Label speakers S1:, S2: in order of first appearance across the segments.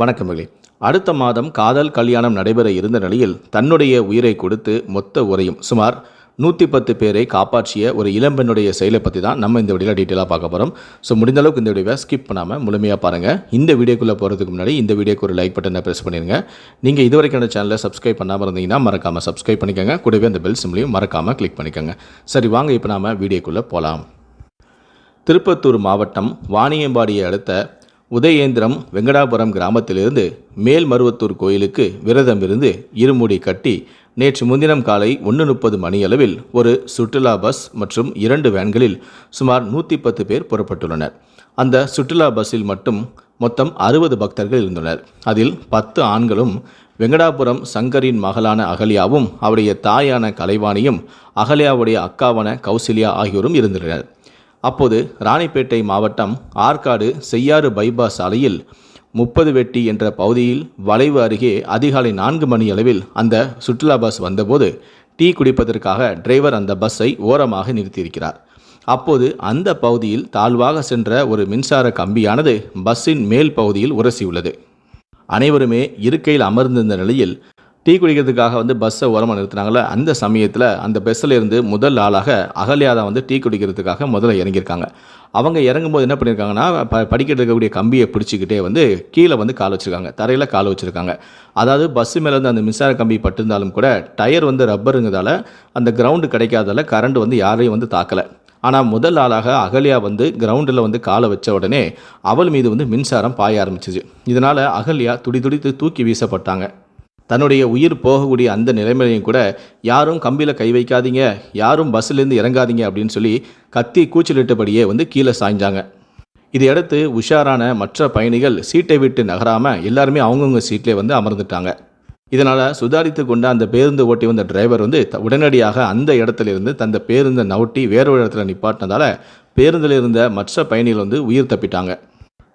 S1: வணக்கமகளே. அடுத்த மாதம் காதல் கல்யாணம் நடைபெற இருந்த நிலையில் தன்னுடைய உயிரை கொடுத்து மொத்த உரையும் சுமார் 110 பேரை காப்பாற்றிய ஒரு இளம்பெண்ணுடைய செயலை பற்றி தான் நம்ம இந்த வீடியோவில் டீட்டெயிலாக பார்க்க போகிறோம். ஸோ முடிந்த அளவுக்கு இந்த வீடியோவை ஸ்கிப் பண்ணாமல் முழுமையாக பாருங்கள். இந்த வீடியோக்குள்ளே போகிறதுக்கு முன்னாடி இந்த வீடியோக்கு ஒரு லைக் பட்டனை ப்ரெஸ் பண்ணிடுங்க. நீங்கள் இதுவரைக்கும் அந்த சேனலை சப்ஸ்கிரைப் பண்ணாமல் இருந்தீங்கன்னா மறக்காமல் சப்ஸ்கிரைப் பண்ணிக்கோங்க. கூடவே அந்த பெல் சிம்லையும் மறக்காமல் கிளிக் பண்ணிக்கோங்க. சரி வாங்க, இப்போ நாம் வீடியோக்குள்ளே போகலாம். திருப்பத்தூர் மாவட்டம் வாணியம்பாடியை அடுத்த உதயேந்திரம் வெங்கடாபுரம் கிராமத்திலிருந்து மேல்மருவத்தூர் கோயிலுக்கு விரதம் இருந்து இருமுடி கட்டி நேற்று முன்தினம் காலை 1:30 மணியளவில் ஒரு சுற்றுலா பஸ் மற்றும் 2 வேன்களில் சுமார் 110 பேர் புறப்பட்டுள்ளனர். அந்த சுற்றுலா பஸ்ஸில் மட்டும் மொத்தம் 60 பக்தர்கள் இருந்தனர். அதில் 10 ஆண்களும் வெங்கடாபுரம் சங்கரின் மகளான அகல்யாவும் அவருடைய தாயான கலைவாணியும் அகல்யாவுடைய அக்காவான கௌசல்யா ஆகியோரும் இருந்தனர். அப்போது ராணிப்பேட்டை மாவட்டம் ஆற்காடு செய்யாறு பைபாஸ் சாலையில் 30 வெட்டி என்ற பகுதியில் வளைவு அருகே அதிகாலை 4 மணி அளவில் அந்த சுற்றுலா பஸ் வந்தபோது டீ குடிப்பதற்காக டிரைவர் அந்த பஸ்ஸை ஓரமாக நிறுத்தியிருக்கிறார். அப்போது அந்த பகுதியில் தாழ்வாக சென்ற ஒரு மின்சார கம்பியானது பஸ்ஸின் மேல் பகுதியில் உரசியுள்ளது. அனைவருமே இருக்கையில் அமர்ந்திருந்த நிலையில் டீ குடிக்கிறதுக்காக பஸ்ஸை ஓரமாக நிறுத்தினாங்களே, அந்த சமயத்தில் அந்த பஸ்ஸில் இருந்து முதல் ஆளாக அகல்யா தான் டீ குடிக்கிறதுக்காக முதல்ல இறங்கியிருக்காங்க. அவங்க இறங்கும்போது என்ன பண்ணியிருக்காங்கன்னா, படிக்கட்டு இருக்கக்கூடிய கம்பியை பிடிச்சிக்கிட்டே கீழே கால் வச்சுருக்காங்க, தரையில் கால் வச்சுருக்காங்க. அதாவது பஸ்ஸு மேலே அந்த மின்சார கம்பி பட்டிருந்தாலும் கூட டயர் ரப்பருங்கிறதால அந்த கிரவுண்டு கிடைக்காதால கரண்ட் யாரையும் தாக்கலை. ஆனால் முதல் ஆளாக அகல்யா கிரவுண்டில் காலை வச்ச உடனே அவள் மீது மின்சாரம் பாய ஆரம்பிச்சிச்சு. இதனால் அகல்யா துடித்து தூக்கி வீசப்பட்டாங்க. தன்னுடைய உயிர் போகக்கூடிய அந்த நிலைமையிலையும் கூட யாரும் கம்பியில் கை வைக்காதீங்க, யாரும் பஸ்ஸிலேருந்து இறங்காதீங்க அப்படின்னு சொல்லி கத்தி கூச்சலிட்டபடியே கீழே சாய்ஞ்சாங்க. இதையடுத்து உஷாரான மற்ற பயணிகள் சீட்டை விட்டு நகராமல் எல்லாருமே அவங்கவுங்க சீட்லேயே அமர்ந்துட்டாங்க. இதனால் சுதாரித்து கொண்ட அந்த பேருந்து ஓட்டி வந்த டிரைவர் உடனடியாக அந்த இடத்துல இருந்து தந்த பேருந்தை நவுட்டி வேறொரு இடத்துல நிப்பாட்டினதால பேருந்தில் இருந்த மற்ற பயணிகள் உயிர் தப்பிட்டாங்க.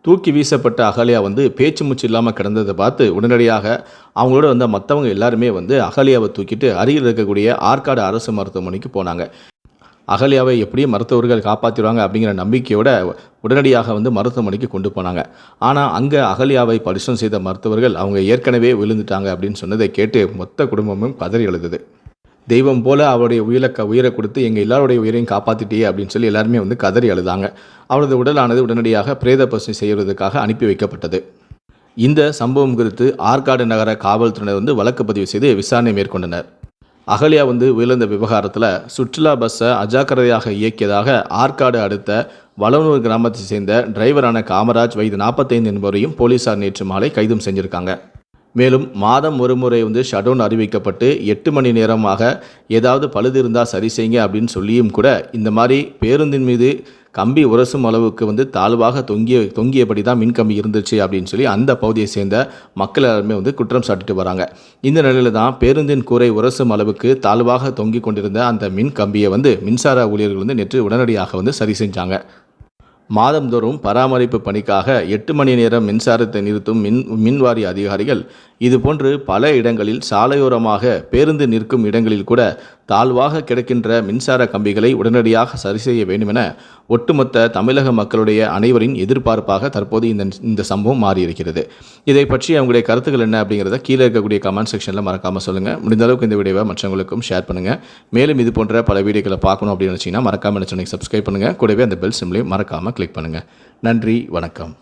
S1: தூக்கி வீசப்பட்ட அகல்யா பேச்சு மூச்சு இல்லாமல் கிடந்ததை பார்த்து உடனடியாக அவங்களோட மற்றவங்க எல்லாருமே அகல்யாவை தூக்கிட்டு அருகில் இருக்கக்கூடிய ஆற்காடு அரசு மருத்துவமனைக்கு போனாங்க. அகல்யாவை எப்படியும் மருத்துவர்கள் காப்பாற்றிடுவாங்க அப்படிங்கிற நம்பிக்கையோட உடனடியாக மருத்துவமனைக்கு கொண்டு போனாங்க. ஆனால் அங்கே அகல்யாவை பரிசோதனை செய்த மருத்துவர்கள் அவங்க ஏற்கனவே விழுந்துட்டாங்க அப்படின்னு சொன்னதை கேட்டு மொத்த குடும்பமும் கதறி எழுதுது. தெய்வம் போல் அவருடைய உயிரை கொடுத்து எங்கள் எல்லாருடைய உயிரையும் காப்பாற்றிட்டே அப்படின்னு சொல்லி எல்லாருமே கதறி அழுதாங்க. அவரது உடலானது உடனடியாக பிரேத பரிசோதனை செய்வதற்காக அனுப்பி வைக்கப்பட்டது. இந்த சம்பவம் குறித்து ஆற்காடு நகர காவல்துறையினர் வழக்கு பதிவு செய்து விசாரணை மேற்கொண்டனர். அகல்யா விழுந்த விவகாரத்தில் சுற்றுலா பஸ்ஸை அஜாக்கிரதையாக இயக்கியதாக ஆற்காடு அடுத்த வளவனூர் கிராமத்தை சேர்ந்த டிரைவரான காமராஜ் வயது 45 என்பவரையும் போலீசார் நேற்று மாலை கைதும் செஞ்சுருக்காங்க. மேலும் மாதம் ஒரு முறை ஷட்டவுன் அறிவிக்கப்பட்டு 8 மணி நேரமாக ஏதாவது பழுது இருந்தால் சரி செய்யுங்க அப்படின்னு சொல்லியும் கூட இந்த மாதிரி பேருந்தின் மீது கம்பி உரசும் அளவுக்கு தாழ்வாக தொங்கியபடி தான் மின்கம்பி இருந்துச்சு அப்படின்னு சொல்லி அந்த பகுதியை சேர்ந்த மக்கள் எல்லாருமே குற்றம் சாட்டிட்டு வராங்க. இந்த நிலையில் தான் பேருந்தின் கூரை உரசும் அளவுக்கு தாழ்வாக தொங்கி கொண்டிருந்த அந்த மின் கம்பியை மின்சார ஊழியர்கள் நேற்று உடனடியாக சரி செஞ்சாங்க. மாதந்தோறும் பராமரிப்பு பணிக்காக 8 மணி நேரம் மின்சாரத்தை நிறுத்தும் மின்வாரிய அதிகாரிகள் இதுபோன்று பல இடங்களில் சாலையோரமாக பேருந்து நிற்கும் இடங்களில் கூட தாழ்வாக கிடக்கின்ற மின்சார கம்பிகளை உடனடியாக சரி செய்ய வேண்டும் என ஒட்டுமொத்த தமிழக மக்களுடைய அனைவரின் எதிர்பார்ப்பாக தற்போது இந்த சம்பவம் மாறியிருக்கிறது. இதை பற்றி அவங்களுடைய கருத்துக்கள் என்ன அப்படிங்கிறத கீழே இருக்கக்கூடிய கமெண்ட் செக்ஷனில் மறக்காமல் சொல்லுங்கள். முடிந்த அளவுக்கு இந்த வீடியோவை மற்றவங்களுக்கும் ஷேர் பண்ணுங்கள். மேலும் இது போன்ற பல வீடியோக்களை பார்க்கணும் அப்படின்னு நினச்சிங்கன்னா மறக்காமல் சேனலை சப்ஸ்கிரைப் பண்ணுங்கள். கூடவே அந்த பெல் சிம்லையும் மறக்காமல் கிளிக் பண்ணுங்கள். நன்றி, வணக்கம்.